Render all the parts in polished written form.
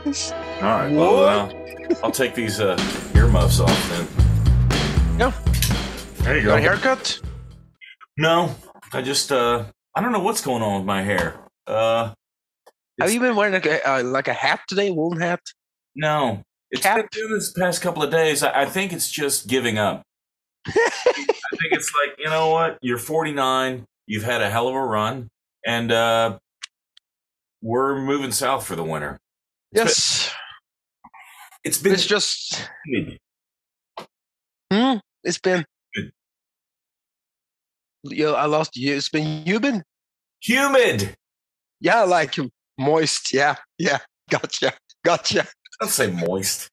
All right, well, then I'll take these earmuffs off then. Yeah. There you Got a go. haircut? No, I just I don't know what's going on with my hair. Have you been wearing like a hat today, woolen hat? No, it's Cap? been doing this past couple of days. I think it's just giving up. I think it's like, you know what? You're 49. You've had a hell of a run, and we're moving south for the winter. Yes. It's been. It's just. Humid. It's been. Yo, I lost you. It's been Humid. Yeah, like moist. Yeah. Gotcha. Don't say moist.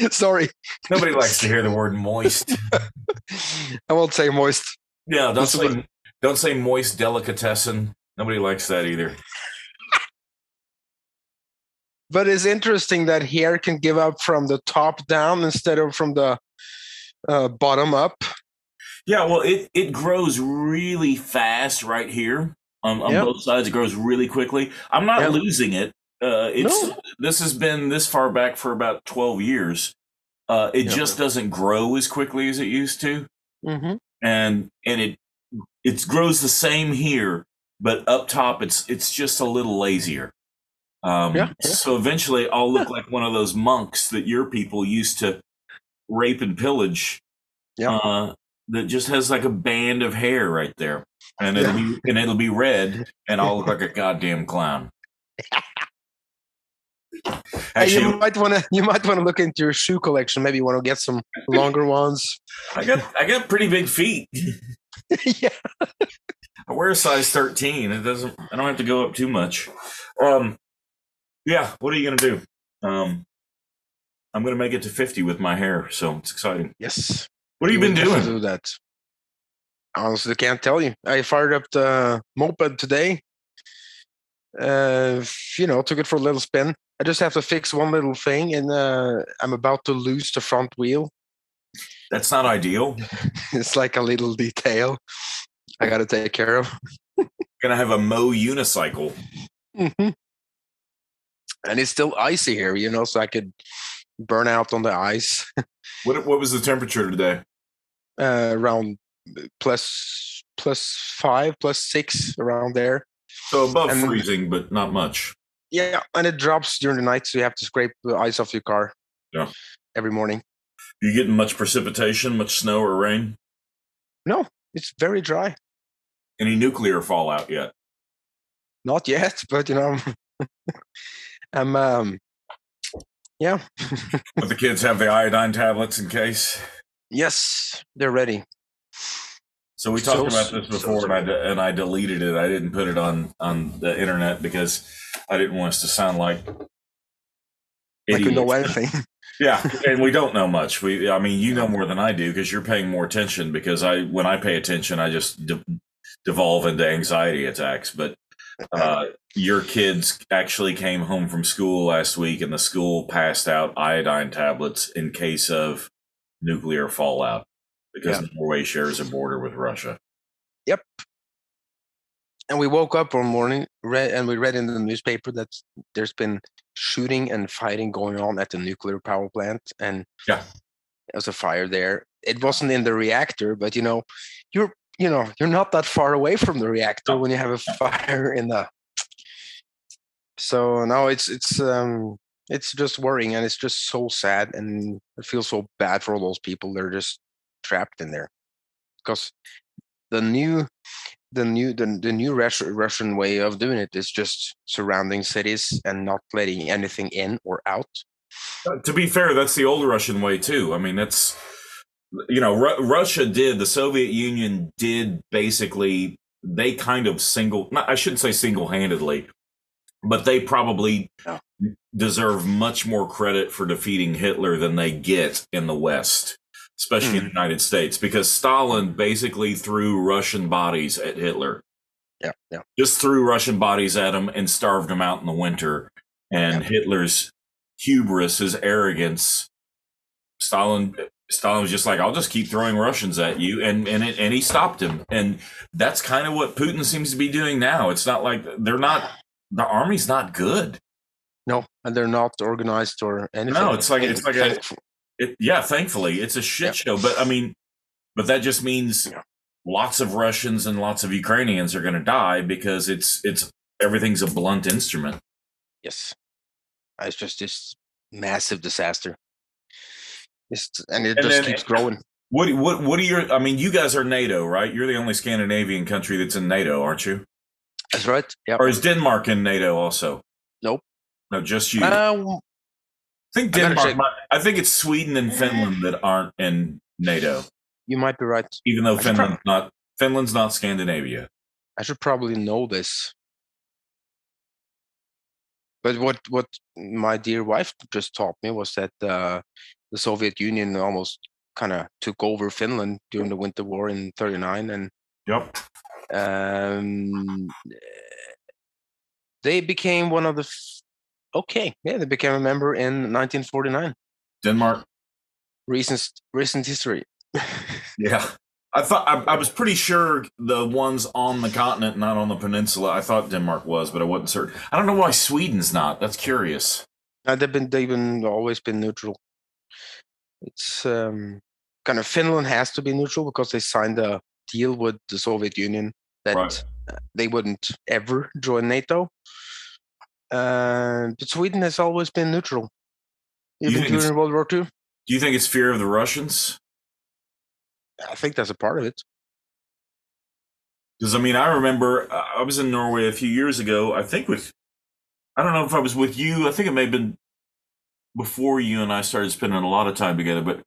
Sorry. Nobody likes to hear the word moist. I won't say moist. Yeah, don't say moist delicatessen. Nobody likes that either. But it's interesting that hair can give up from the top down instead of from the bottom up. Yeah, well, it grows really fast right here on both sides. It grows really quickly. I'm not losing it. This has been this far back for about 12 years. It just doesn't grow as quickly as it used to. Mm-hmm. And it grows the same here, but up top it's just a little lazier. So eventually I'll look like one of those monks that your people used to rape and pillage. Yeah. That just has like a band of hair right there, and it'll be red, and I'll look like a goddamn clown. Actually, you might want to look into your shoe collection. Maybe you want to get some longer ones. I got pretty big feet. Yeah. I wear a size 13. I don't have to go up too much. Yeah. What are you gonna do? I'm gonna make it to 50 with my hair, so it's exciting. Yes. What have you been doing? Do that. Honestly, can't tell you. I fired up the moped today. Took it for a little spin. I just have to fix one little thing, and I'm about to lose the front wheel. That's not ideal. It's like a little detail I got to take care of. Gonna have a Mo unicycle. Mm-hmm. And it's still icy here, so I could burn out on the ice. What was the temperature today? Around plus 5, plus 6, around there. So above freezing, but not much. Yeah, and it drops during the night, so you have to scrape the ice off your car. Yeah. Every morning. You getting much precipitation, much snow or rain? No, it's very dry. Any nuclear fallout yet? Not yet, but I'm yeah. But the kids have the iodine tablets in case? Yes, they're ready. So we talked about this before, and I deleted it. I didn't put it on the internet because I didn't want us to sound like idiots. Like we know anything. Yeah, and we don't know much. I mean, you know more than I do because you're paying more attention. Because when I pay attention, I just devolve into anxiety attacks. But your kids actually came home from school last week, and the school passed out iodine tablets in case of nuclear fallout because Norway shares a border with Russia. Yep. And we woke up one morning, and we read in the newspaper that there's been shooting and fighting going on at the nuclear power plant, and there was a fire there. It wasn't in the reactor, but you're not that far away from the reactor when you have a fire in the. So now it's just worrying, and it's just so sad, and I feel so bad for all those people that are just trapped in there, because the new Russian way of doing it is just surrounding cities and not letting anything in or out. To be fair, that's the old Russian way too. I mean, that's Russia did, the Soviet Union did basically, they kind of I shouldn't say single-handedly, but they probably deserve much more credit for defeating Hitler than they get in the West, especially in the United States, because Stalin basically threw Russian bodies at Hitler. Yeah. Just threw Russian bodies at him and starved him out in the winter. And Hitler's hubris, his arrogance, Stalin was just like, I'll just keep throwing Russians at you. And he stopped him. And that's kind of what Putin seems to be doing now. It's not like the army's not good. No, and they're not organized or anything. No, thankfully, it's a shit show. But I mean, but that just means lots of Russians and lots of Ukrainians are going to die because it's everything's a blunt instrument. Yes, it's just this massive disaster. And it just keeps growing. What are your? I mean, you guys are NATO, right? You're the only Scandinavian country that's in NATO, aren't you? That's right. Yeah. Or is Denmark in NATO also? Nope. No, just you. I think Denmark. I think it's Sweden and Finland that aren't in NATO. You might be right. Even though Finland's not Scandinavia. I should probably know this. But what my dear wife just taught me was that the Soviet Union almost kind of took over Finland during the Winter War in '39, and they became one of the. They became a member in 1949. Denmark. Recent history. Yeah. I was pretty sure the ones on the continent, not on the peninsula. I thought Denmark was, but I wasn't certain. I don't know why Sweden's not. That's curious. They've always been neutral. It's kind of Finland has to be neutral because they signed a deal with the Soviet Union that they wouldn't ever join NATO. But Sweden has always been neutral, even during World War II. Do you think it's fear of the Russians? I think that's a part of it. Because, I mean, I remember I was in Norway a few years ago, I don't know if I was with you. I think it may have been before you and I started spending a lot of time together, but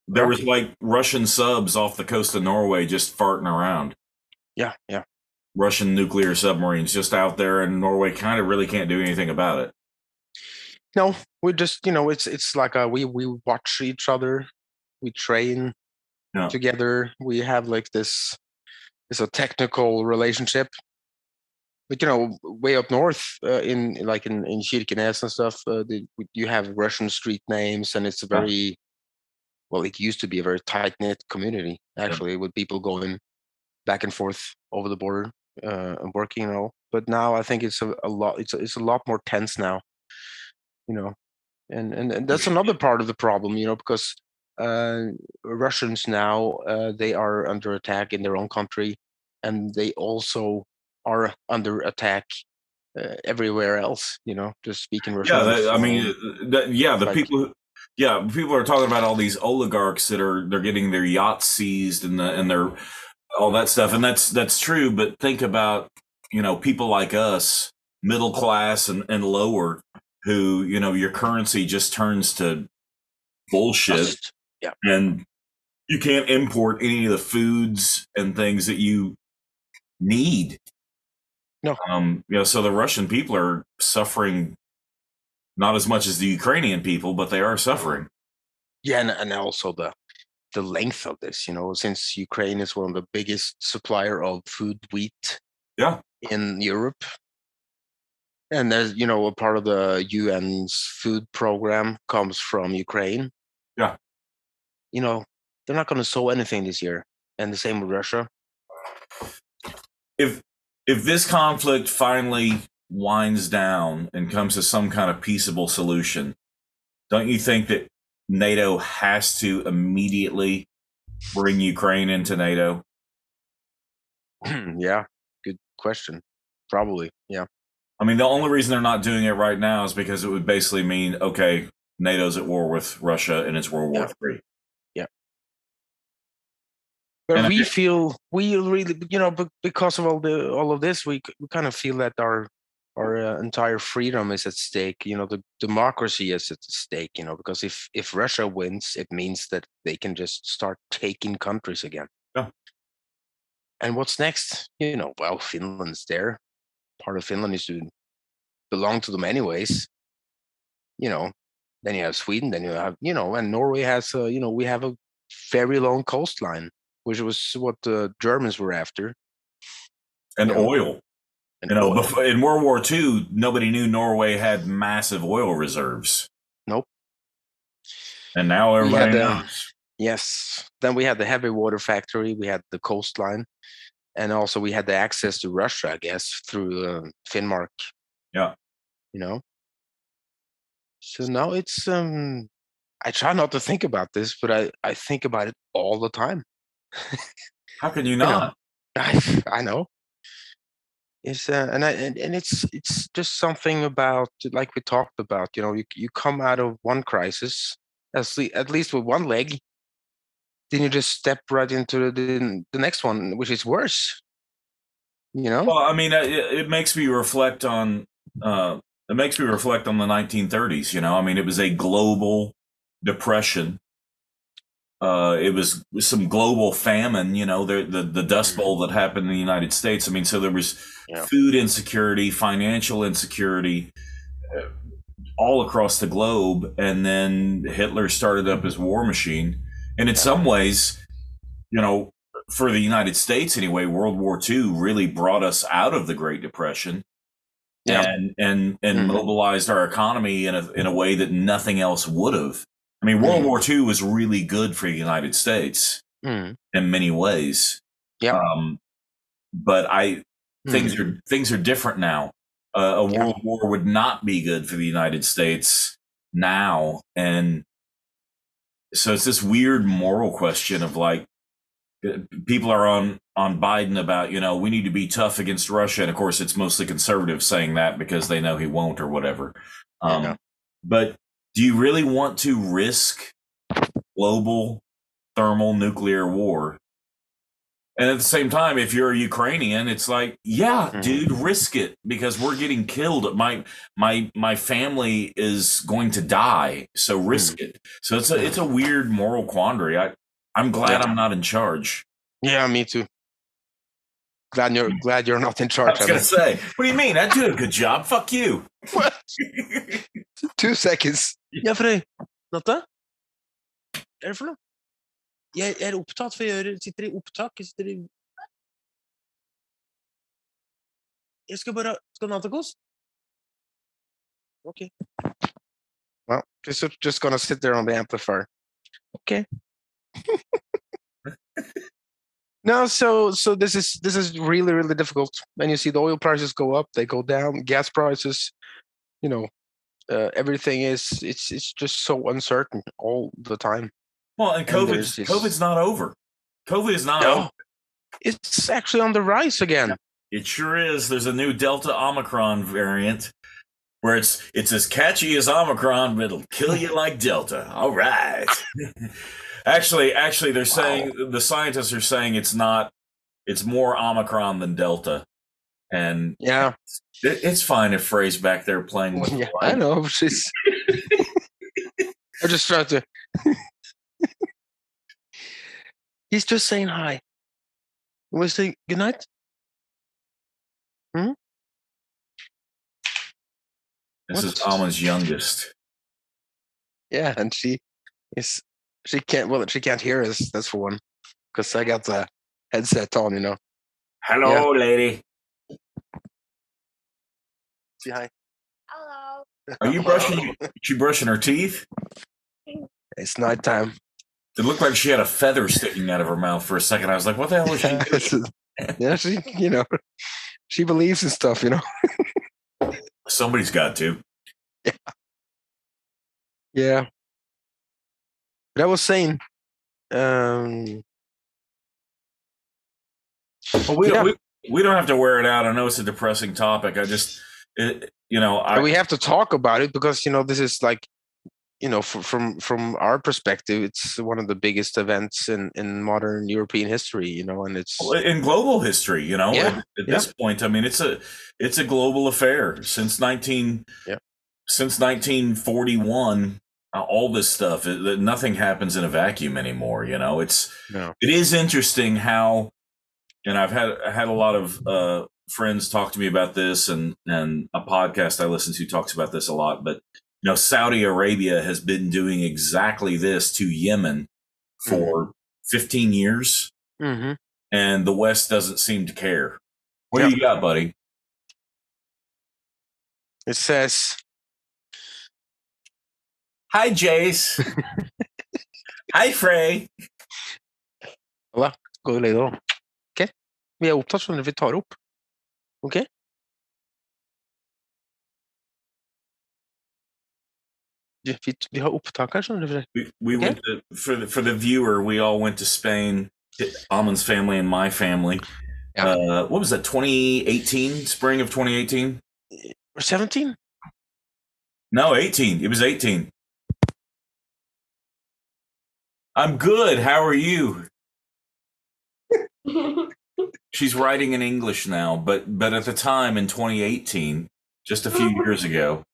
there was like Russian subs off the coast of Norway just farting around. Yeah. Russian nuclear submarines just out there, and Norway kind of really can't do anything about it. No, we just, it's like we watch each other, we train together. We have like this a technical relationship. But way up north, in Kirkenes and stuff, you have Russian street names, and it's a very it used to be a very tight knit community actually, with people going back and forth over the border and working. But now I think it's a lot. It's a lot more tense now. And that's another part of the problem. Because Russians now they are under attack in their own country, and they also are under attack everywhere else. Just speaking Russian. People are talking about all these oligarchs they're getting their yachts seized and their all that stuff, and that's true. But think about people like us, middle class and lower, who your currency just turns to bullshit. Yeah. And you can't import any of the foods and things that you need. No. So the Russian people are suffering not as much as the Ukrainian people, but they are suffering. Yeah, and also the length of this, since Ukraine is one of the biggest supplier of food wheat in Europe. And there's, a part of the UN's food program comes from Ukraine. Yeah. They're not going to sow anything this year. And the same with Russia. If this conflict finally winds down and comes to some kind of peaceable solution, don't you think that NATO has to immediately bring Ukraine into NATO? Yeah, good question. Probably, yeah. I mean, the only reason they're not doing it right now is because it would basically mean, okay, NATO's at war with Russia and it's World War III. Yeah. But we really, because of all of this, we kind of feel that our entire freedom is at stake. The democracy is at stake. Because if Russia wins, it means that they can just start taking countries again. Yeah. And what's next? Finland's there. Part of Finland is to belong to them anyways. Then you have Sweden. Then you have and Norway has we have a very long coastline, which was what the Germans were after. And oil. Before, in World War II, nobody knew Norway had massive oil reserves. Nope. And now everybody knows. Yes. Then we had the heavy water factory. We had the coastline. And also we had the access to Russia, I guess, through Finnmark. Yeah. So now it's I try not to think about this, but I think about it all the time. How can you You know, not? I know. It's and it's just something about, like we talked about. You come out of one crisis, at least with one leg, then you just step right into the next one, which is worse. Well, I mean, it makes me reflect on it makes me reflect on the 1930s. I mean, it was a global depression. It was some global famine. The Dust Bowl that happened in the United States. I mean, so there was food insecurity, financial insecurity, all across the globe, and then Hitler started up his war machine. And in some ways, for the United States anyway, World War II really brought us out of the Great Depression and mobilized our economy in a way that nothing else would have. I mean, World War II was really good for the United States in many ways. Yeah. But things are different now. A world war would not be good for the United States now, and so it's this weird moral question of like, people are on Biden about, we need to be tough against Russia. And of course, it's mostly conservatives saying that because they know he won't or whatever. But do you really want to risk global thermal nuclear war? And at the same time, if you're a Ukrainian, it's like, dude, risk it because we're getting killed. My family is going to die, so risk it. So it's a weird moral quandary. I'm glad I'm not in charge. Yeah, me too. Glad you're not in charge. I was gonna say, what do you mean? I do a good job. Fuck you. What? 2 seconds. Ja, for deg. Natta? Er det for noe? Jeg er opptatt, for jeg sitter i opptak. Jeg skal bare... Skal Natta kos? Okay. Well, just gonna sit there on the amplifier. Okay. No, so this is really, really difficult. And you see the oil prices go up, they go down, gas prices, everything it's just so uncertain all the time. Well, and COVID's not over. COVID is not over. It's actually on the rise again. It sure is. There's a new Delta Omicron variant where it's as catchy as Omicron, but it'll kill you like Delta. All right. Actually, they're saying, the scientists are saying it's more Omicron than Delta. And it's fine if Frey's back there playing with the I know. She's... I'm just trying to... He's just saying hi. We'll say good night. This is Amund's youngest. Yeah, and she can't hear us. That's for one, because I got the headset on. Hello, lady. Say hi. Hello. Are you brushing? She brushing her teeth? It's nighttime. It looked like she had a feather sticking out of her mouth for a second. I was like, "What the hell is she doing?" Yeah, she believes in stuff. Somebody's got to. Yeah. But I was saying, well, we don't have to wear it out. I know it's a depressing topic. I just, we have to talk about it because this is like, from our perspective, it's one of the biggest events in modern European history. And it's in global history. At this point, I mean, it's a global affair since 1941. All this stuff, nothing happens in a vacuum anymore. It is interesting how, and I've had a lot of friends talk to me about this, and a podcast I listen to talks about this a lot. But Saudi Arabia has been doing exactly this to Yemen for 15 years, and the West doesn't seem to care. What do you got, buddy? It says, "Hi, Jace." Hi, Frey. Hola, god dag. Ok, vi opptatt sånn at vi tar opp. Ok? Vi har opptaker, skjønner du. We Okay. went to, for the viewer, we all went to Spain, Amund's family and my family. Yeah. What was that, 2018? Spring of 2018? Or 17? No, 18. It was 18. I'm good. How are you? She's writing in English now, but at the time in 2018, just a few years ago,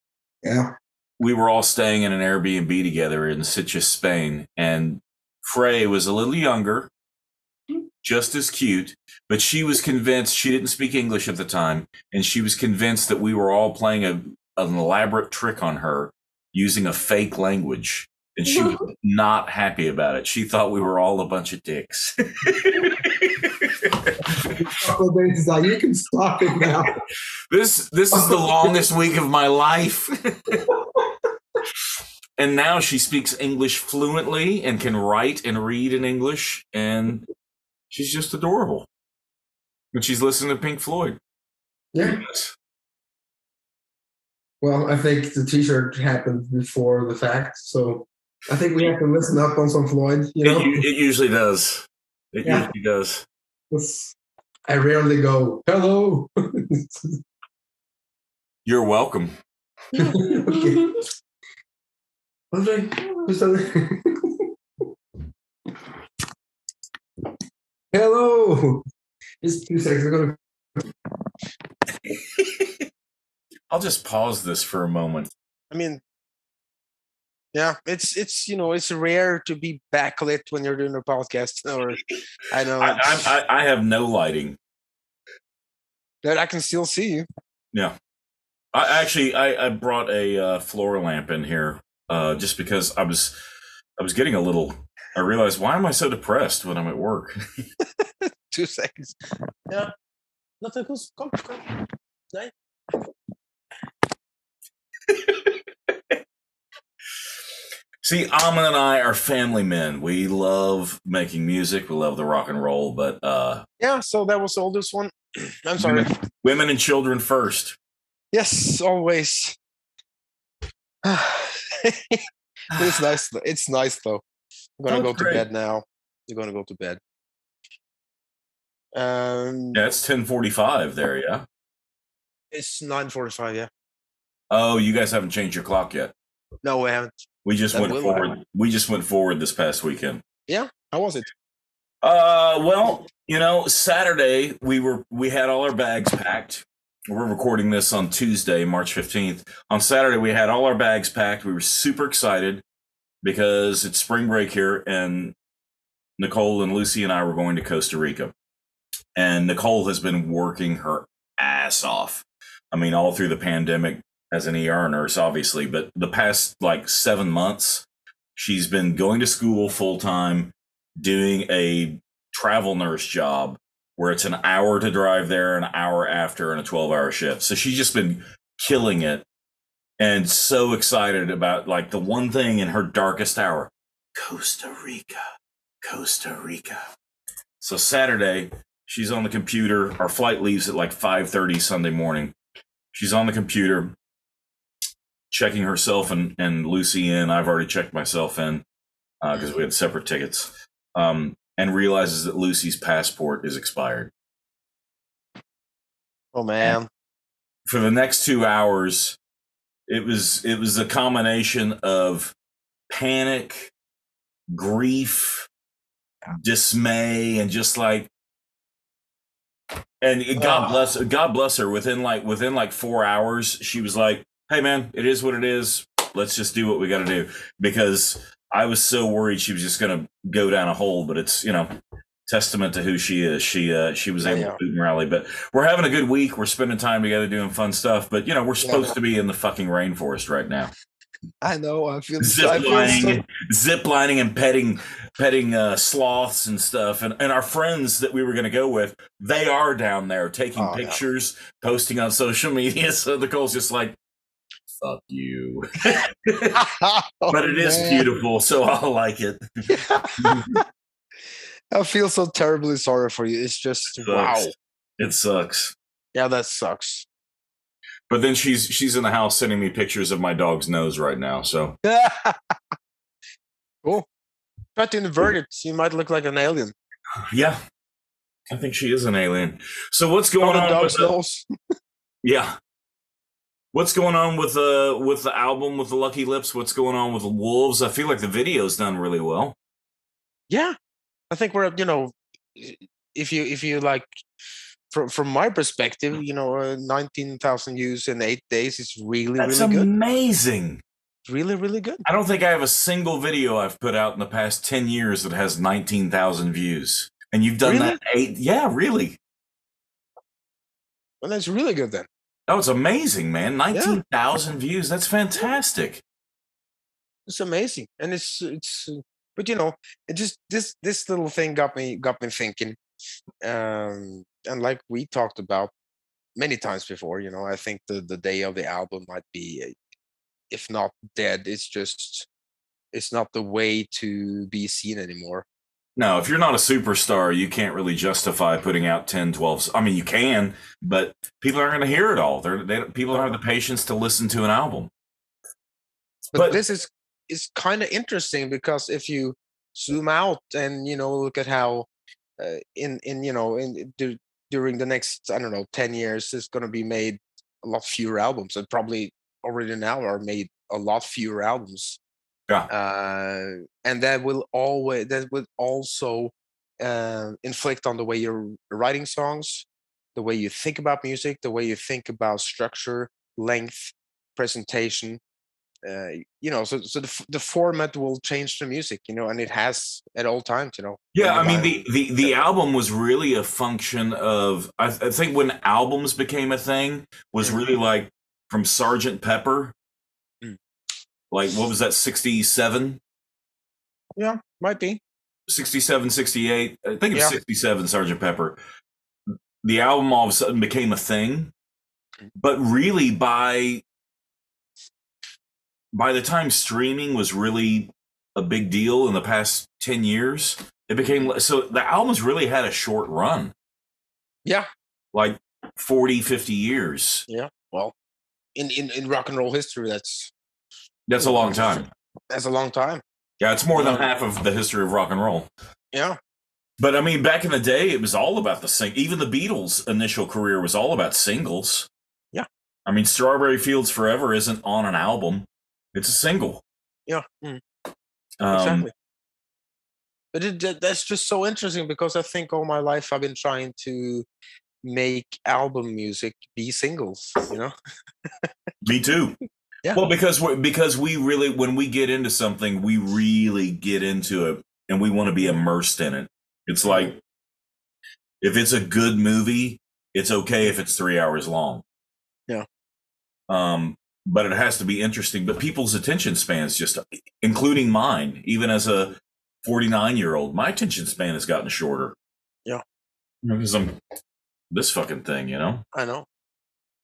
yeah, we were all staying in an Airbnb together in Sitges, Spain, and Frey was a little younger, just as cute, but she was convinced, she didn't speak English at the time, and she was convinced that we were all playing an elaborate trick on her using a fake language, and she was not happy about it. She thought we were all a bunch of dicks. You can stop it now. This is the longest week of my life. And now she speaks English fluently and can write and read in English, and she's just adorable. And she's listening to Pink Floyd. Yeah. Well, I think the T-shirt happened before the fact, so I think we have to listen up on some Floyd. You know, it usually does. It usually does. I rarely go, hello. You're welcome. Okay. Hello. Just 2 seconds. I'll just pause this for a moment. I mean, yeah, it's it's rare to be backlit when you're doing a podcast. Or I know I have no lighting, but I can still see you. Yeah, I brought a floor lamp in here just because I was getting a little. I realized, why am I so depressed when I'm at work? 2 seconds. Yeah, nothing. Come. Nice. See, Amund and I are family men. We love making music. We love the rock and roll, but yeah. So that was the oldest one. I'm sorry. Women and children first. Yes, always. It's nice. It's nice though. I'm gonna go to bed now. You're gonna go to bed. Yeah, it's 10:45 there. Yeah. It's 9:45. Yeah. Oh, you guys haven't changed your clock yet. No, we haven't. We just went forward. We just went forward this past weekend. Yeah. How was it? Well, Saturday we had all our bags packed. We're recording this on Tuesday, March 15th. On Saturday, we had all our bags packed. We were super excited because it's spring break here, and Nicole and Lucy and I were going to Costa Rica. And Nicole has been working her ass off. I mean, all through the pandemic as an ER nurse, obviously, but the past 7 months, she's been going to school full time, doing a travel nurse job where it's an hour to drive there, an hour after, and a 12-hour shift. So she's just been killing it and so excited about the one thing in her darkest hour, Costa Rica. So Saturday, she's on the computer. Our flight leaves at 5:30 Sunday morning. She's on the computer, checking herself and Lucy in. I've already checked myself in because we had separate tickets. And realizes that Lucy's passport is expired. Oh man! And for the next 2 hours, it was a combination of panic, grief, dismay, and just and God bless her. Within 4 hours, she was like, "Hey man, it is what it is. Let's just do what we got to do." Because I was so worried she was just going to go down a hole, but it's, testament to who she is. She was able to boot and rally, but we're having a good week. We're spending time together doing fun stuff, but we're supposed to be in the fucking rainforest right now. I know. I feel zip lining and petting sloths and stuff. And our friends that we were going to go with, they are down there taking pictures, posting on social media. So Nicole's just like, fuck you. But it is beautiful, so I'll like it. I feel so terribly sorry for you. It's just, wow. It sucks. Yeah, that sucks. But then she's in the house sending me pictures of my dog's nose right now. So cool. Try to invert it. You might look like an alien. Yeah, I think she is an alien. So what's going on with nose? Yeah. What's going on with the album with the Lucky Lips? What's going on with the Wolves? I feel like the video's done really well. Yeah, I think we're if you like, from my perspective, 19,000 views in 8 days is really That's really good. Amazing. Really, really good. I don't think I have a single video I've put out in the past 10 years that has 19,000 views. And you've done that 8? Yeah, really. Well, that's really good then. Oh, it's amazing, man. 19,000 views. That's fantastic. It's amazing. And it's but it just this little thing got me thinking. And like we talked about many times before, I think the day of the album might be, if not dead, it's not the way to be seen anymore. No, if you're not a superstar, you can't really justify putting out 10, 12. I mean, you can, but people aren't going to hear it all. People don't have the patience to listen to an album. But this is kind of interesting, because if you zoom out and look at how during the next, I don't know, 10 years, it's going to be made a lot fewer albums, and probably already now are made a lot fewer albums. Yeah. And that will also inflict on the way you're writing songs, the way you think about music, the way you think about structure, length, presentation. So the format will change the music, and it has at all times, Yeah, I mean, the album was really a function of, I think when albums became a thing was really like from Sgt. Pepper. Like, what was that, 67? Yeah, might be. 67, 68. I think it was 67, Sgt. Pepper. The album all of a sudden became a thing. But really, by the time streaming was really a big deal in the past 10 years, it became, so the albums really had a short run. Yeah. Like 40, 50 years. Yeah. Well, in rock and roll history, that's a long time. That's a long time. Yeah, it's more than half of the history of rock and roll. Yeah. But I mean, back in the day, it was all about even the Beatles' initial career was all about singles. Yeah. I mean, Strawberry Fields Forever isn't on an album. It's a single. Yeah. Exactly. But that's just so interesting, because I think all my life I've been trying to make album music be singles, Me too. Yeah. Well, because we really, when we get into something, we really get into it, and we want to be immersed in it. It's like, if it's a good movie, it's okay if it's 3 hours long. Yeah. But it has to be interesting. But people's attention spans, just including mine, even as a 49-year-old, my attention span has gotten shorter. Yeah. Because I'm this fucking thing, I know.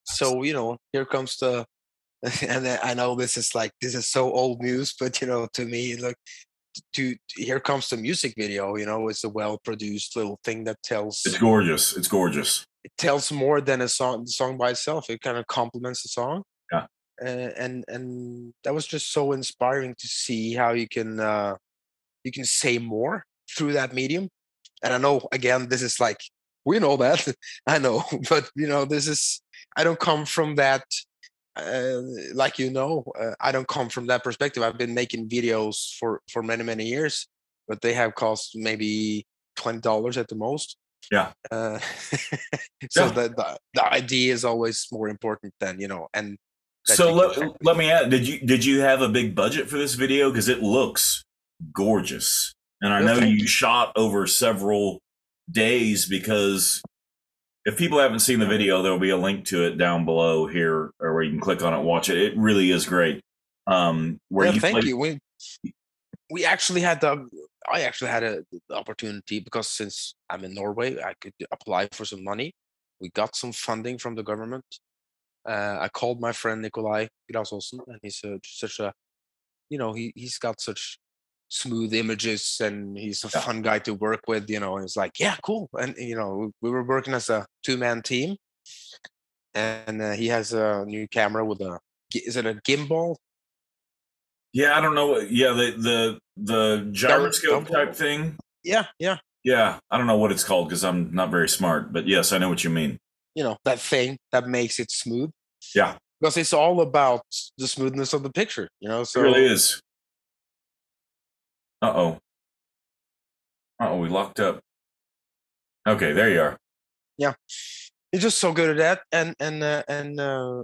So, here comes the, and I know this is so old news, but to me, like, here comes the music video. It's a well-produced little thing that tells. It's gorgeous. It's gorgeous. It tells more than the song by itself. It kind of complements the song. Yeah. And that was just so inspiring to see how you can say more through that medium. And I know, again, this is like, we know that. I know, but this is, I don't come from that. I don't come from that perspective. I've been making videos for many, many years, but they have cost maybe $20 at the most. Yeah. So the idea is always more important than, and so let me add, did you have a big budget for this video? Because it looks gorgeous, and I know you shot over several days, because if people haven't seen the video, there'll be a link to it down below here, or where you can click on it and watch it. It really is great. Thank you. We actually had I actually had the opportunity, because since I'm in Norway, I could apply for some money. We got some funding from the government. I called my friend Nikolai Grasåsen, and he's such a, he's got such smooth images, and he's a fun guy to work with, and it's like, yeah, cool. And we were working as a 2-man team, and he has a new camera with is it a gimbal? Yeah, I don't know. Yeah, the gyroscope type thing. Yeah. Yeah, I don't know what it's called because I'm not very smart, but yes, I know what you mean. You know, that thing that makes it smooth. Yeah. Because it's all about the smoothness of the picture, you know. So it really is. Uh-oh, we locked up. Okay, there you are. Yeah, he's just so good at that, and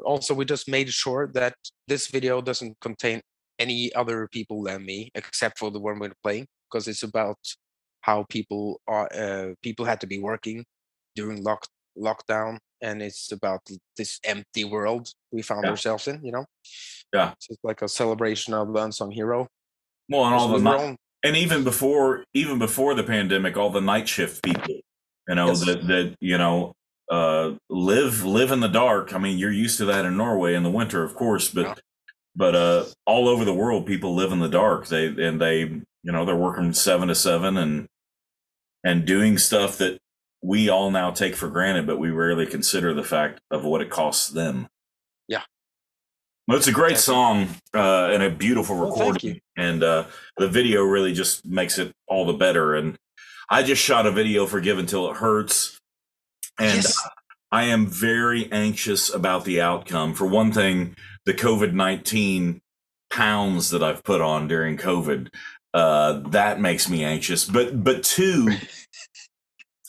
also we just made sure that this video doesn't contain any other people than me, except for the one we're playing, because it's about how people had to be working during lockdown, and it's about this empty world we found ourselves in, you know. Yeah, so it's like a celebration of the unsung hero. Well, and all and even before the pandemic, all the night shift people, you know, that you know, live in the dark. I mean, you're used to that in Norway in the winter, of course, but all over the world, people live in the dark. They you know, they're working 7 to 7 and doing stuff that we all now take for granted, but we rarely consider the fact of what it costs them. Yeah. Well, it's a great song and a beautiful recording, and the video really just makes it all the better. And I just shot a video for Give Until It Hurts, and I am very anxious about the outcome. For one thing, the COVID-19 pounds that I've put on during COVID, that makes me anxious. But two,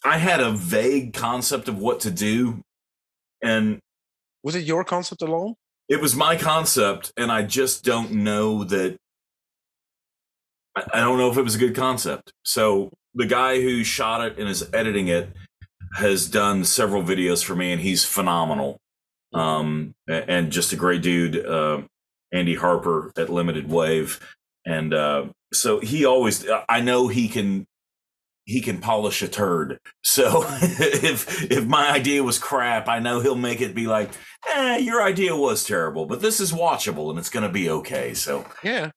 I had a vague concept of what to do, and was it your concept alone? It was my concept, and I just don't know that. I don't know if it was a good concept. So the guy who shot it and is editing it has done several videos for me, and he's phenomenal. And just a great dude, Andy Harper at Limited Wave. And so he always, I know he can polish a turd. So if my idea was crap, I know he'll make it be like, your idea was terrible, but this is watchable and it's going to be okay. So yeah.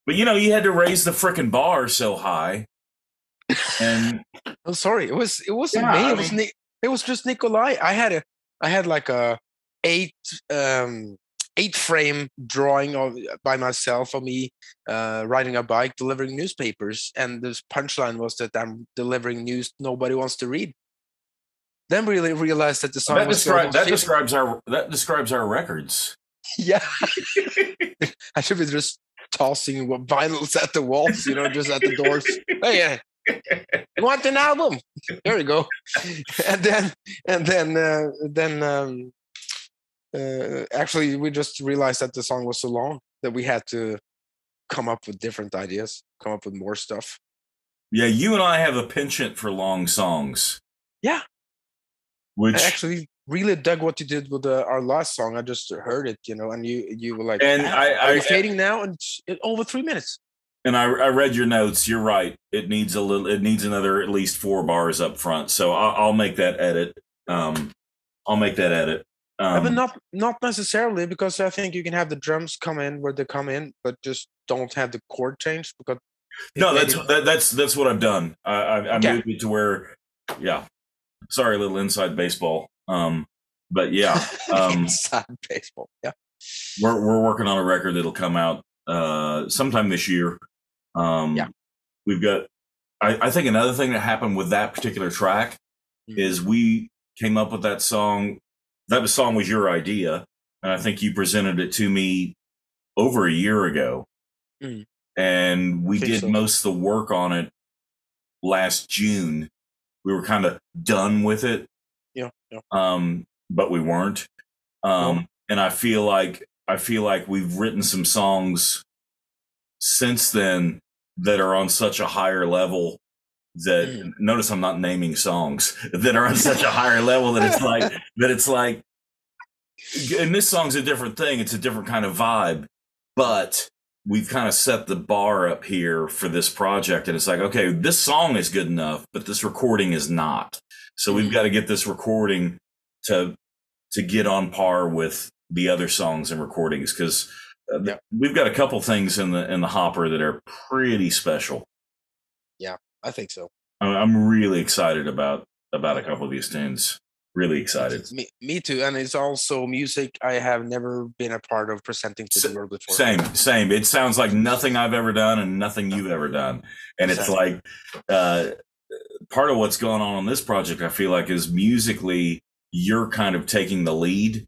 But you know, you had to raise the frickin' bar so high. And I'm sorry, it wasn't me. It was just Nikolai. I had like a 8-frame drawing by myself of me riding a bike delivering newspapers, and this punchline was that I'm delivering news nobody wants to read. Then we really realized that the song that describes our records. Yeah. I should be just tossing vinyls at the walls, you know, just at the doors. Hey, you want an album? There you go. And then actually we just realized that the song was so long that we had to come up with different ideas, come up with more stuff. Yeah, you and I have a penchant for long songs. Yeah. Which I actually really dug what you did with our last song. I just heard it, you know, and you were like, and are you fading now? And it's over 3 minutes. And I read your notes. You're right. It needs another at least 4 bars up front. So I'll make that edit. I'll make that edit. But not necessarily, because I think you can have the drums come in where they come in, but just don't have the chord change. Because that's what I've done. I moved it to where, yeah. Sorry, a little inside baseball. But yeah, inside baseball. Yeah, we're working on a record that'll come out sometime this year. We've got. I think another thing that happened with that particular track is we came up with that song. That song was your idea, and I think you presented it to me over a year ago. And we did most of the work on it last June. We were kind of done with it. Yeah. But we weren't. And I feel like we've written some songs since then that are on such a higher level that notice I'm not naming songs that are on such a higher level that it's like and this song's a different thing. It's a different kind of vibe, but we've kind of set the bar up here for this project. And it's like, okay, this song is good enough, but this recording is not. So we've got to get this recording to get on par with the other songs and recordings. Cause we've got a couple things in the hopper that are pretty special. Yeah, I think so. I'm really excited about a couple of these tunes. Really excited. Me too. And it's also music I have never been a part of presenting to the world before. Same. It sounds like nothing I've ever done and nothing you've ever done. And it's like part of what's going on this project, I feel like, is musically you're kind of taking the lead.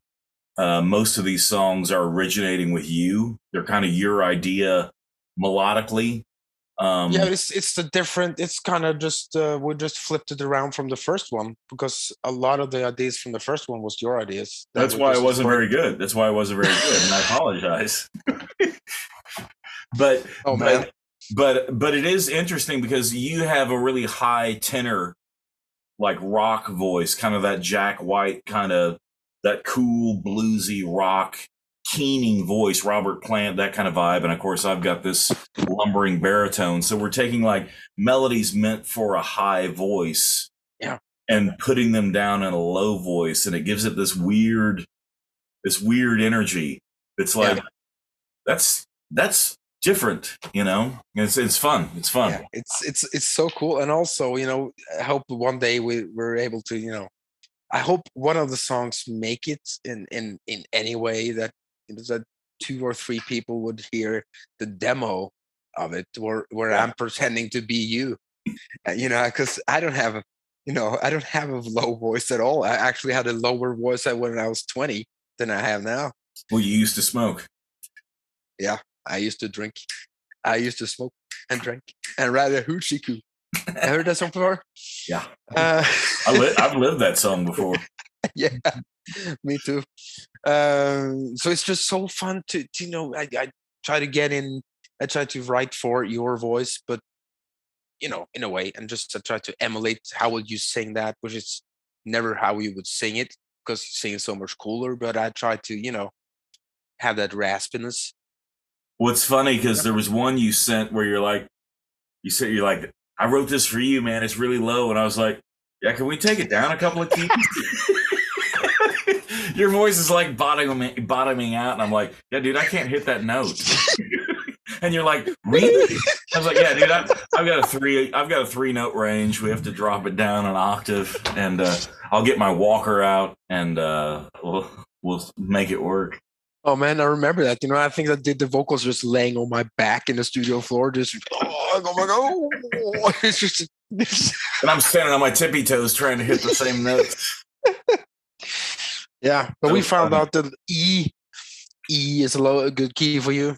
Most of these songs are originating with you. They're kind of your idea melodically. It's the different. It's kind of just we just flipped it around from the first one because a lot of the ideas from the first one was your ideas. That's why it wasn't very good. That's why it wasn't very good, and I apologize. But it is interesting because you have a really high tenor, like rock voice, kind of that Jack White kind of that cool bluesy rock. Keening voice, Robert Plant, that kind of vibe. And of course, I've got this lumbering baritone. So we're taking like melodies meant for a high voice and putting them down in a low voice. And it gives it this weird energy. It's like, that's different, you know, it's fun. It's fun. Yeah, it's so cool. And also, you know, I hope one day we're able to, you know, I hope one of the songs make it in any way that, that 2 or 3 people would hear the demo of it where I'm pretending to be you, you know, because I don't have a low voice at all. I actually had a lower voice when I was 20 than I have now. Well, you used to smoke. Yeah, I used to drink. I used to smoke and drink and ride a hoochie coo. I heard that song before. Yeah, I've lived that song before. Yeah, me too. So it's just so fun to you know. I try to get in. I try to write for your voice, but you know, in a way, and just to try to emulate how would you sing that, which is never how you would sing it because you sing it so much cooler. But I try to, you know, have that raspiness. What's funny because there was one you sent where you're like, I wrote this for you, man. It's really low, and I was like, yeah, can we take it down a couple of keys? Your voice is like bottoming out, and I'm like, yeah, dude, I can't hit that note. And you're like, really? I was like, yeah, dude, I've got a 3 note range. We have to drop it down an octave, and I'll get my walker out, and we'll make it work. Oh man, I remember that. You know, I think I did the vocals just laying on my back in the studio floor, just it's just. And I'm standing on my tippy toes trying to hit the same notes. Yeah, but we found out that E is a good key for you.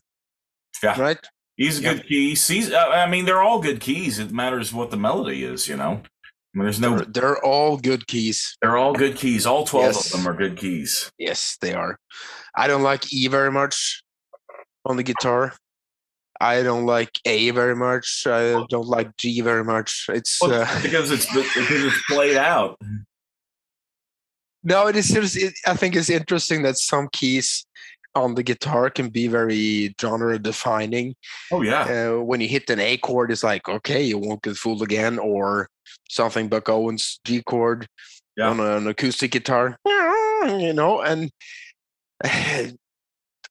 Yeah, right. E's a good key. C's. I mean, they're all good keys. It matters what the melody is, you know. I mean, there's no. They're all good keys. They're all good keys. All 12 of them are good keys. Yes, they are. I don't like E very much on the guitar. I don't like A very much. I don't like G very much. It's because it's played out. No, it is. I think it's interesting that some keys on the guitar can be very genre defining. Oh yeah. When you hit an A chord, it's like, okay, you won't get fooled again, or something Buck Owens G chord on an acoustic guitar, you know. And I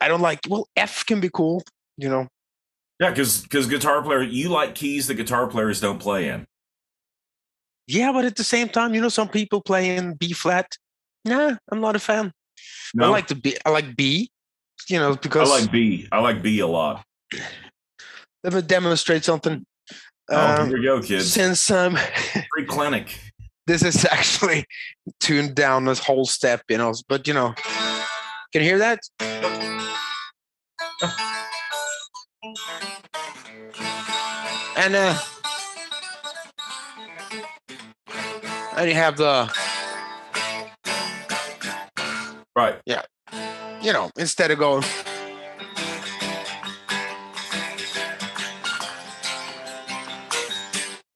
don't like. Well, F can be cool, you know. Yeah, because guitar player, you like keys that guitar players don't play in. Yeah, but at the same time, you know, some people play in B flat. Nah, I'm not a fan. No. I like B. You know, because I like B. I like B a lot. Let me demonstrate something. Here we go, kids. Since free clinic. This is actually tuned down this whole step, you know. But you know, can you hear that? And you have the right. Yeah. You know, instead of going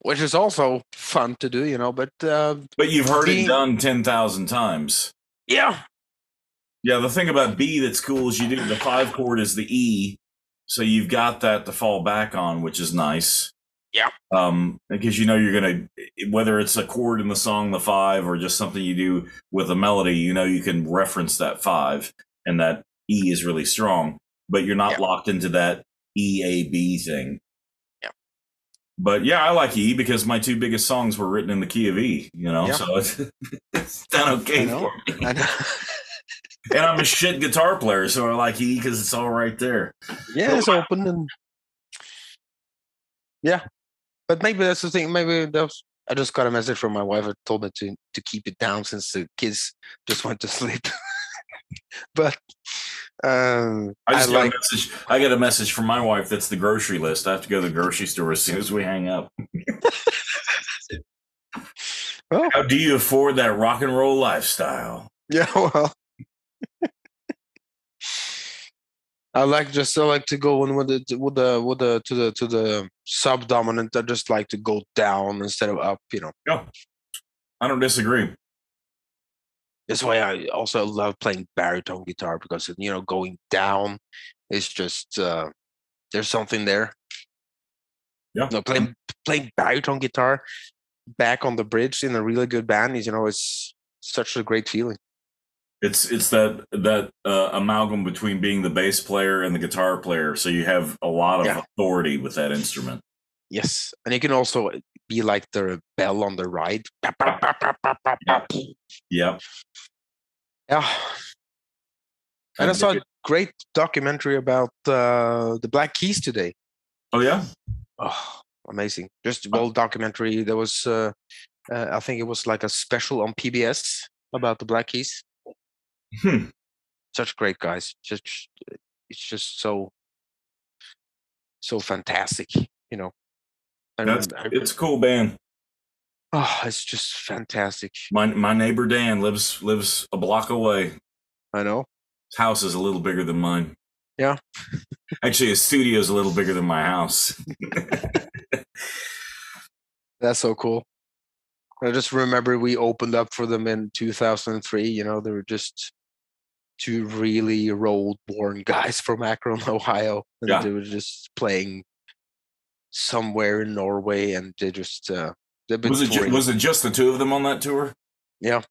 which is also fun to do, you know, but you've heard it done 10,000 times. Yeah. Yeah, the thing about B that's cool is you do the 5 chord is the E, so you've got that to fall back on, which is nice. Yeah. Because you know you're gonna, whether it's a chord in the song, the 5, or just something you do with a melody, you know you can reference that 5, and that E is really strong, but you're not locked into that E A B thing. Yeah. But yeah, I like E because my 2 biggest songs were written in the key of E, so it's done okay for me. I know. And I'm a shit guitar player, so I like E because it's all right there. Yeah, it's open and yeah. But maybe that's the thing. Maybe I just got a message from my wife. It told me to keep it down since the kids just went to sleep. But I got a message from my wife. That's the grocery list. I have to go to the grocery store as soon as we hang up. Well, how do you afford that rock and roll lifestyle? Yeah, well, I like to go in with the subdominant. I just like to go down instead of up. Yeah, I don't disagree. That's why I also love playing baritone guitar because going down is just there's something there. Yeah, playing baritone guitar back on the bridge in a really good band is it's such a great feeling. It's that amalgam between being the bass player and the guitar player, so you have a lot of authority with that instrument. Yes, and you can also be like the bell on the ride. Yeah. Yeah. And I saw a great documentary about the Black Keys today. Oh yeah. Oh, amazing! Just documentary. There was, I think it was like a special on PBS about the Black Keys. Such great guys. It's just so fantastic, And it's a cool band. Oh, it's just fantastic. My neighbor Dan lives a block away. I know. His house is a little bigger than mine. Yeah. Actually, his studio is a little bigger than my house. That's so cool. I just remember we opened up for them in 2003. They were just 2 really road-born guys from Akron, Ohio. And they were just playing somewhere in Norway, and they just... was it just the 2 of them on that tour? Yeah.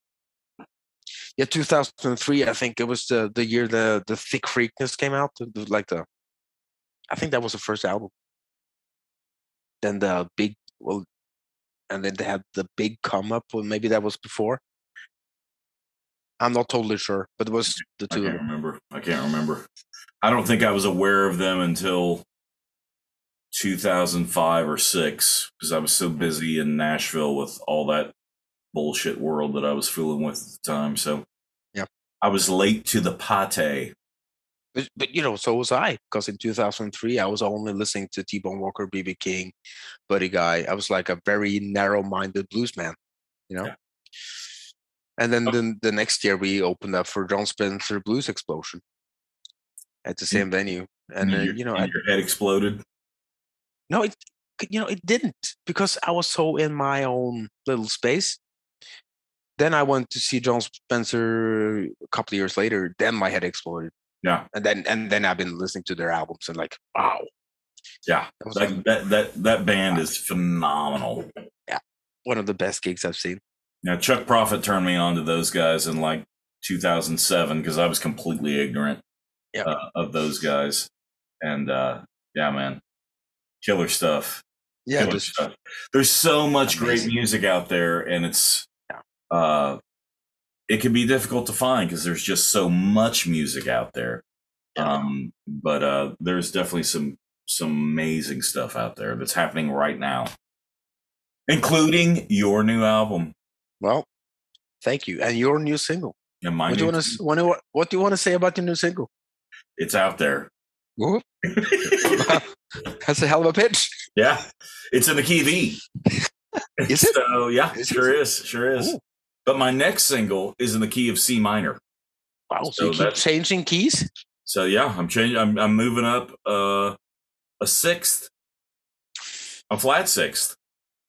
Yeah, 2003, I think it was the year the Thick Freakness came out. I think that was the first album. Then and then they had the big come up, or maybe that was before. I'm not totally sure, but it was the 2 of them. I can't remember. I don't think I was aware of them until 2005 or 6 because I was so busy in Nashville with all that bullshit world that I was fooling with at the time. So yeah, I was late to the party. But so was I, because in 2003 I was only listening to T-Bone Walker, B.B. King, Buddy Guy. I was like a very narrow-minded blues man, Yeah. And then the next year we opened up for John Spencer Blues Explosion at the same venue, and your head exploded. No, it didn't, because I was so in my own little space. Then I went to see John Spencer a couple of years later. Then my head exploded. Yeah, and then I've been listening to their albums and like, wow. Yeah, that band is phenomenal. Yeah, one of the best gigs I've seen. Now, Chuck Prophet turned me on to those guys in like 2007 because I was completely ignorant of those guys. And yeah, man, killer stuff. Yeah, killer stuff. There's so much great music out there, and it's it can be difficult to find because there's just so much music out there. But there's definitely some amazing stuff out there that's happening right now, including your new album. Well, thank you, and your new single. And what do you want to say about your new single? It's out there. That's a hell of a pitch. Yeah, it's in the key of E. Is it? So yeah, sure is. Ooh. But my next single is in the key of C minor. Wow! So you keep changing keys? So yeah, I'm changing. I'm moving up a sixth, a flat sixth.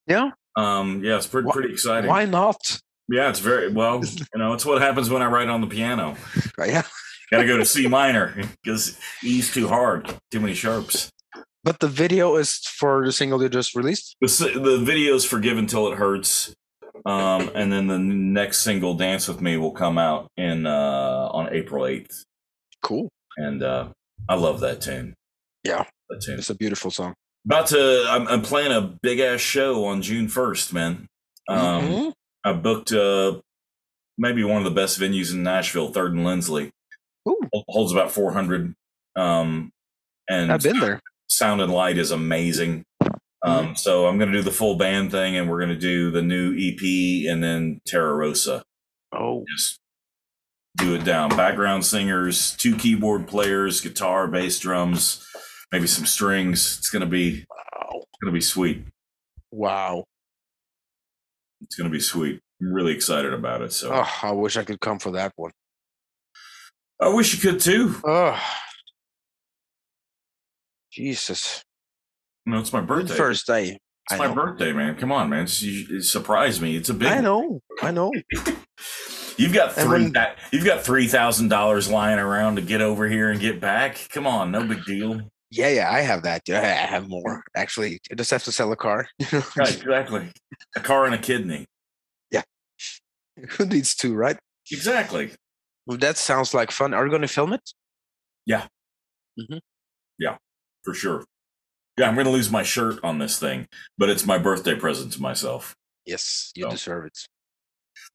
Yeah. Yeah, it's pretty exciting. Why not? Yeah, it's very well. It's what happens when I write on the piano. Yeah. Got to go to C minor because E's too hard, too many sharps. But the video is for the single you just released? The video is for Give Until It Hurts. And then the next single, Dance With Me, will come out on April 8th. Cool. And I love that tune. Yeah. That tune. It's a beautiful song. I'm playing a big ass show on June 1st, man. I booked maybe one of the best venues in Nashville, Third and Lindsley. Ooh. Holds about 400. And I've been there. Sound and light is amazing. So I'm going to do the full band thing, and we're going to do the new EP and then Terra Rosa. Oh, just do it down. Background singers, 2 keyboard players, guitar, bass, drums, maybe some strings. It's going to be sweet. Wow. It's going to be sweet. I'm really excited about it. So I wish I could come for that one. I wish you could too. Jesus. No, it's my birthday. First day. It's my birthday, man. Come on, man. It surprised me. It's a big. I know. You've got $3,000 lying around to get over here and get back. Come on, no big deal. Yeah, I have that. I have more. Actually, I just have to sell a car. Right, exactly. A car and a kidney. Yeah. Who needs 2, right? Exactly. Well, that sounds like fun. Are you going to film it? Yeah. Yeah, for sure. Yeah, I'm going to lose my shirt on this thing, but it's my birthday present to myself. Yes, you deserve it.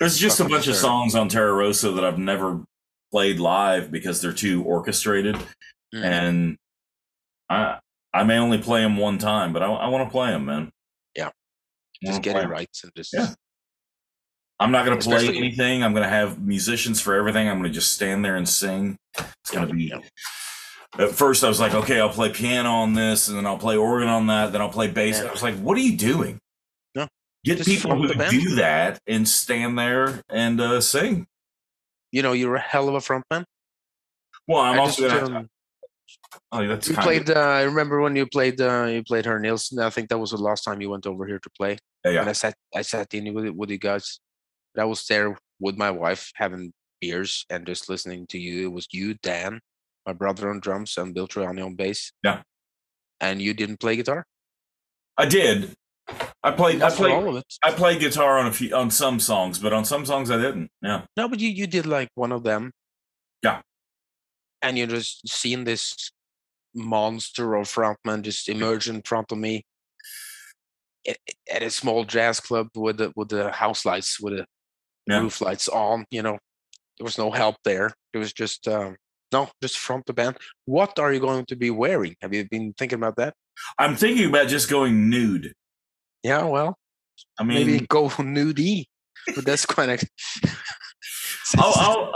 There's just a bunch of songs on Terra Rosa that I've never played live because they're too orchestrated, and I may only play them one time, but I want to play them, man. Yeah, just get it right and just. Yeah. I'm not going to play anything. I'm going to have musicians for everything. I'm going to just stand there and sing. It's going to be. At first, I was like, okay, I'll play piano on this, and then I'll play organ on that, then I'll play bass. I was like, what are you doing? No. Get people who do that and stand there and sing. You're a hell of a frontman. Well, I'm also going to. Oh, that's you played. I remember when you played Her Nielsen. I think that was the last time you went over here to play. Yeah. And I sat in with you guys. I was there with my wife having beers and just listening to you. It was you, Dan, my brother on drums, and Bill Troyani on bass. Yeah. And you didn't play guitar? I did. I played all of it. I played guitar on some songs, but on some songs I didn't. Yeah. No, but you did like one of them. Yeah. And you just seen this monster of frontman just emerge in front of me at a small jazz club with the house lights, with the roof lights on. There was no help there. It was just just front the band. What are you going to be wearing? Have you been thinking about that? I'm thinking about just going nude. Yeah, well, I mean, maybe go nudie, but that's kind of. I'll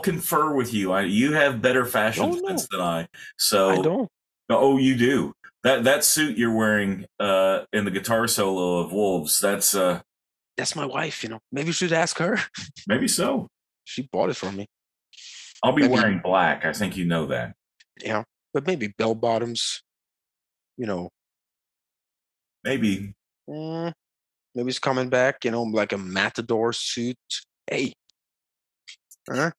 confer with you. You have better fashion sense than I. So I don't. Oh, you do. That suit you're wearing in the guitar solo of Wolves. That's my wife. Maybe you should ask her. Maybe so. She bought it for me. I'll be wearing black. I think you know that. Yeah, but maybe bell bottoms. Maybe. Maybe it's coming back. Like a matador suit. Hey. Huh?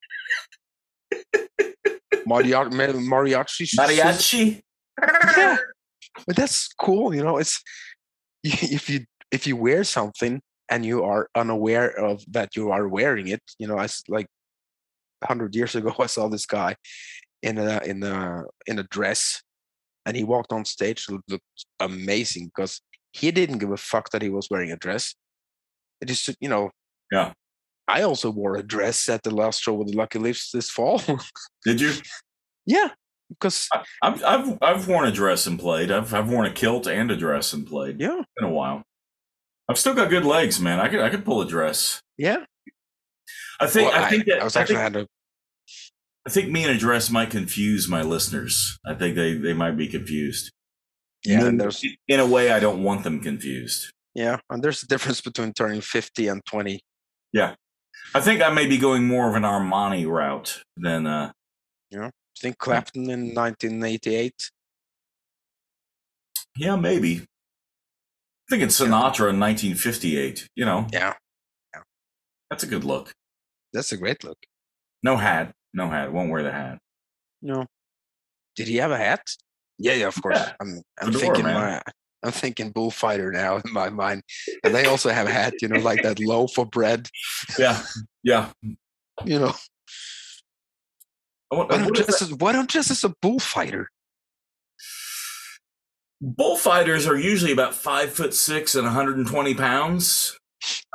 Mariachi. Mariachi. Yeah, but that's cool. It's if you wear something and you are unaware of that you are wearing it. I like 100 years ago I saw this guy in a dress, and he walked on stage. It looked amazing because he didn't give a fuck that he was wearing a dress. It just Yeah. I also wore a dress at the last show with the Lucky Lips this fall. Did you? Yeah, because I've worn a dress and played. I've worn a kilt and a dress and played. Yeah, in a while. I've still got good legs, man. I could pull a dress. Yeah, I think me in a dress might confuse my listeners. I think they might be confused. Yeah, and in a way I don't want them confused. Yeah, and there's a difference between turning 50 and 20. Yeah. I think I may be going more of an Armani route than I think Clapton in 1988. Yeah, maybe. I think it's Sinatra in 1958, Yeah. That's a good look. That's a great look. No hat. Won't wear the hat. No. Did he have a hat? Yeah, of course. Yeah. I'm thinking I'm thinking bullfighter now in my mind. And they also have a hat, like that loaf of bread. Yeah. Why don't dress as a bullfighter? Bullfighters are usually about 5'6" and 120 pounds.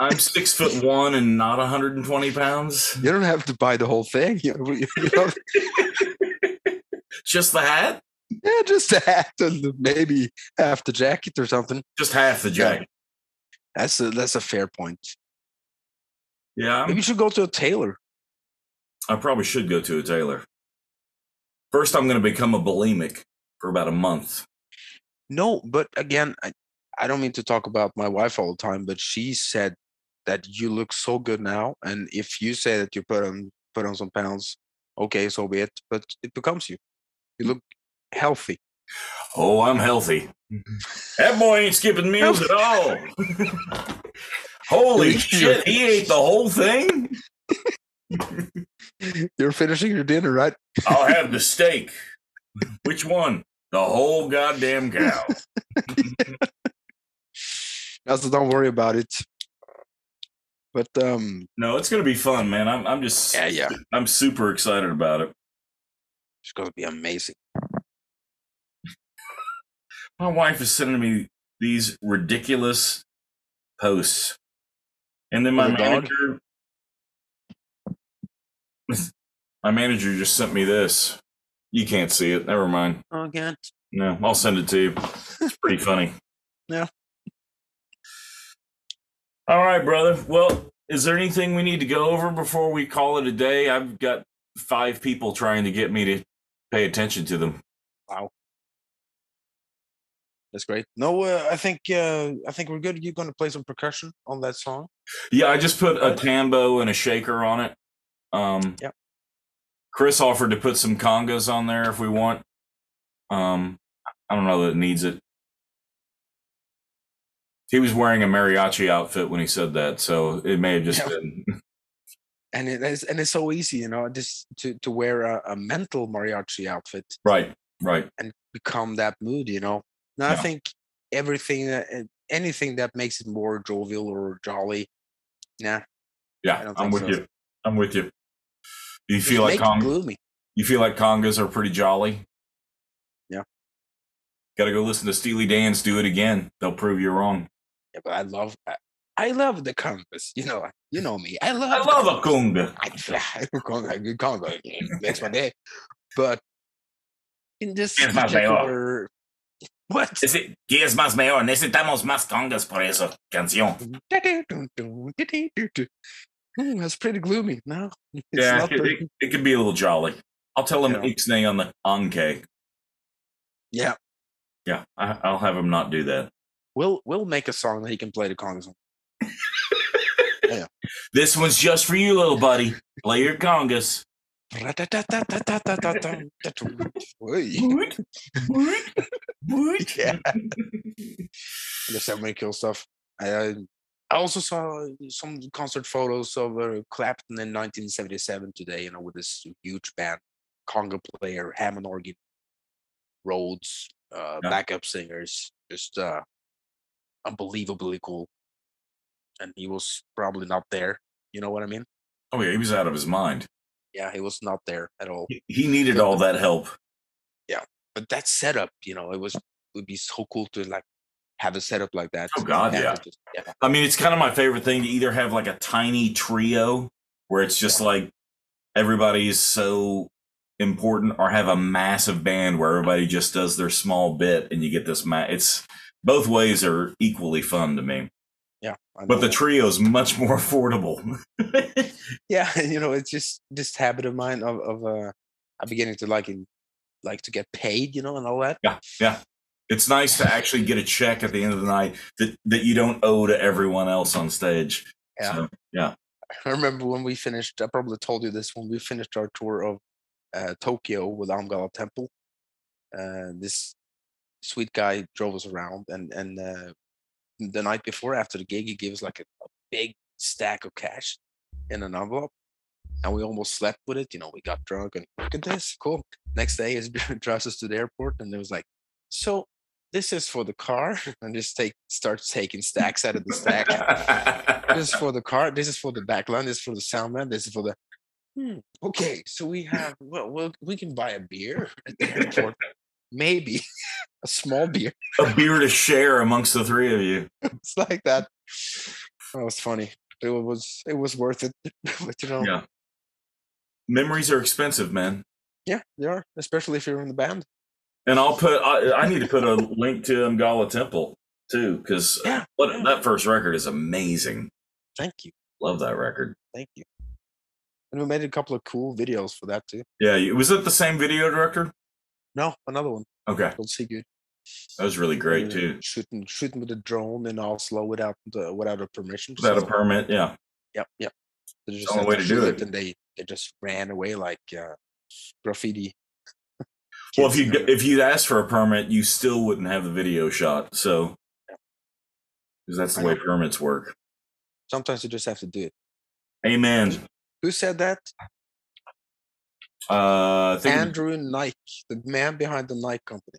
I'm 6'1" and not 120 pounds. You don't have to buy the whole thing. You know? Just the hat? Yeah, just the hat and maybe half the jacket or something. Just half the jacket. Yeah. That's a fair point. Yeah. Maybe you should go to a tailor. I probably should go to a tailor. First, I'm going to become a bulimic for about a month. No, but again, I don't mean to talk about my wife all the time, but she said that you look so good now, and if you say that you put on some pounds, okay, so be it. But it becomes you. You look healthy. Oh, I'm healthy. That boy ain't skipping meals at all. Holy shit, he ate the whole thing? You're finishing your dinner, right? I'll have the steak. Which one? The whole goddamn cow. Also, don't worry about it. But no, it's gonna be fun, man. I'm just I'm super excited about it. It's gonna be amazing. My wife is sending me these ridiculous posts, and then my manager just sent me this. You can't see it. Never mind. Oh, again. No, I'll send it to you. It's pretty funny. Yeah. All right, brother. Well, is there anything we need to go over before we call it a day? I've got 5 people trying to get me to pay attention to them. Wow. That's great. No, I think we're good. You're going to play some percussion on that song? Yeah, I just put a tambo and a shaker on it. Yep. Chris offered to put some congas on there if we want. I don't know that it needs it. He was wearing a mariachi outfit when he said that, so it may have just been. And it's so easy, you know, just to wear a mental mariachi outfit. Right. And become that mood, you know. Now, I think anything that makes it more jovial or jolly, Yeah, I'm with you. I'm with you. Do you feel like gloomy? You feel like congas are pretty jolly? Yeah. Got to go listen to Steely Dan's "Do It Again." They'll prove you wrong. Yeah, but I love the congas. You know me. I love a conga. Conga makes my day. But in this particular, what? ¿Qué es más mejor? Necesitamos más congas por esa canción. That's pretty gloomy. No, yeah, it could be a little jolly. I'll tell him Ixnay on the Anke. Yeah. Yeah, I'll have him not do that. We'll make a song that he can play the congas on. Yeah. This one's just for you, little buddy. Play your congas. Yeah. There's so many cool stuff. I also saw some concert photos of Clapton in 1977 today, you know, with this huge band, conga player, Hammond organ, Rhodes, backup singers, just unbelievably cool. And he was probably not there. You know what I mean? Oh, yeah, he was out of his mind. Yeah, he was not there at all. He needed all that help. Yeah, but that setup, you know, would be so cool to like have a setup like that. Oh God, yeah. I mean, it's kind of my favorite thing to either have like a tiny trio where it's just like everybody is so important, or have a massive band where everybody just does their small bit and you get this. It's both ways are equally fun to me. Yeah, but the trio is much more affordable. Yeah, you know, it's just this habit of mine of I'm beginning to like to get paid, you know, and all that. Yeah. It's nice to actually get a check at the end of the night that you don't owe to everyone else on stage. Yeah. So, yeah. I remember when we finished, I probably told you this, when we finished our tour of Tokyo with Amgala Temple. This sweet guy drove us around, and the night before, after the gig, he gave us like a big stack of cash in an envelope. And we almost slept with it. You know, we got drunk and look at this, cool. Next day, he drives us to the airport, and it was like, so this is for the car, and just starts taking stacks out of the stack. This is for the car. This is for the backline. This is for the sound man. This is for the. Okay, so we have. Well, we can buy a beer at the airport. maybe a small beer. A beer to share amongst the three of you. It's like that. That was funny. It was worth it. But, you know. Yeah. Memories are expensive, man. Yeah, they are, especially if you're in the band. And I need to put a link to Ngala Temple too, because that first record is amazing. Thank you. Love that record. Thank you. And we made a couple of cool videos for that too. Yeah, was it the same video director? No, another one. Okay. Called Sigurd. That was really great too. Shooting with a drone in Oslo without a permission. Without a permit, yeah. Yep. They just the only way to do it. And they just ran away like graffiti. Well, if you'd asked for a permit, you still wouldn't have the video shot. So, because that's the way permits work. Sometimes you just have to do it. Amen. Who said that? Andrew Nike, the man behind the Nike company.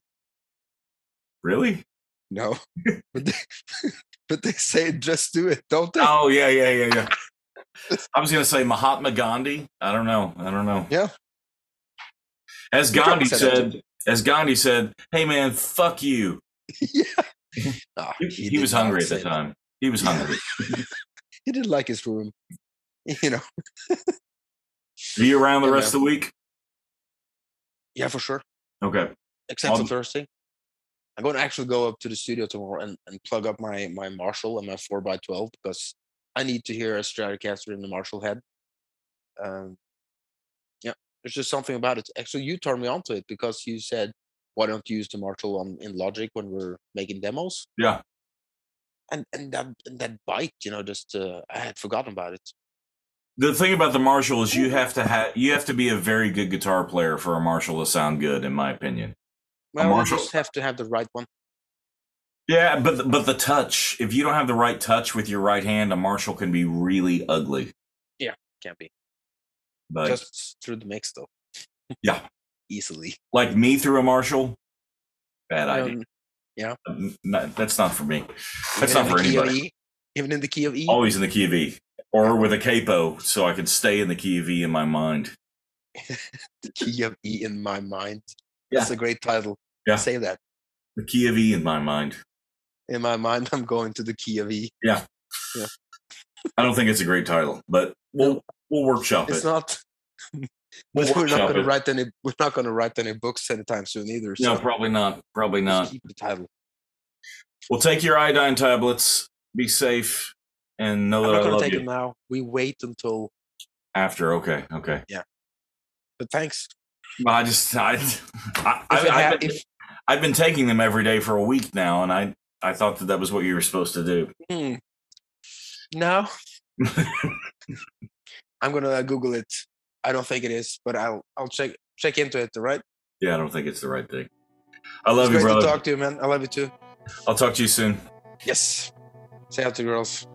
Really? No, but they say just do it, don't they? Oh yeah. I was gonna say Mahatma Gandhi. I don't know. Yeah. As Gandhi said, "Hey man, fuck you." Yeah. He was hungry at the time. He was hungry. He didn't like his room. You know. Are you around the rest of the week? Yeah, for sure. Okay. Except for Thursday. I'm going to actually go up to the studio tomorrow and plug up my Marshall and my 4x12 because I need to hear a Stratocaster in the Marshall head. There's just something about it. Actually, you turned me onto it because you said, why don't you use the Marshall in Logic when we're making demos? Yeah. And that bite, you know, just I had forgotten about it. The thing about the Marshall is you have to be a very good guitar player for a Marshall to sound good, in my opinion. Well, you just have to have the right one. Yeah, but the touch. If you don't have the right touch with your right hand, a Marshall can be really ugly. Yeah, can be. But just through the mix, though. Yeah. Easily. Like me through a Marshall? Bad idea. Yeah. That's not for me. That's not for anybody. Even in the key of E? Always in the key of E. Or with a capo, so I can stay in the key of E in my mind. The key of E in my mind. Yeah. That's a great title. Yeah. Say that. The key of E in my mind. In my mind, I'm going to the key of E. Yeah. I don't think it's a great title, but we'll workshop it. It's not. We're not going to write any books anytime soon either. So no, probably not. Probably not. Keep the title. Well, take your iodine tablets. Be safe, and know that I love you. I'm not going to take them now. We wait until after. Okay. Yeah. But thanks. I've been taking them every day for a week now, and I thought that was what you were supposed to do. No. I'm gonna Google it. I don't think it is, but I'll check into it. Right? Yeah, I don't think it's the right thing. I love you, brother. Great to talk to you, man. I love you too. I'll talk to you soon. Yes. Say out to girls.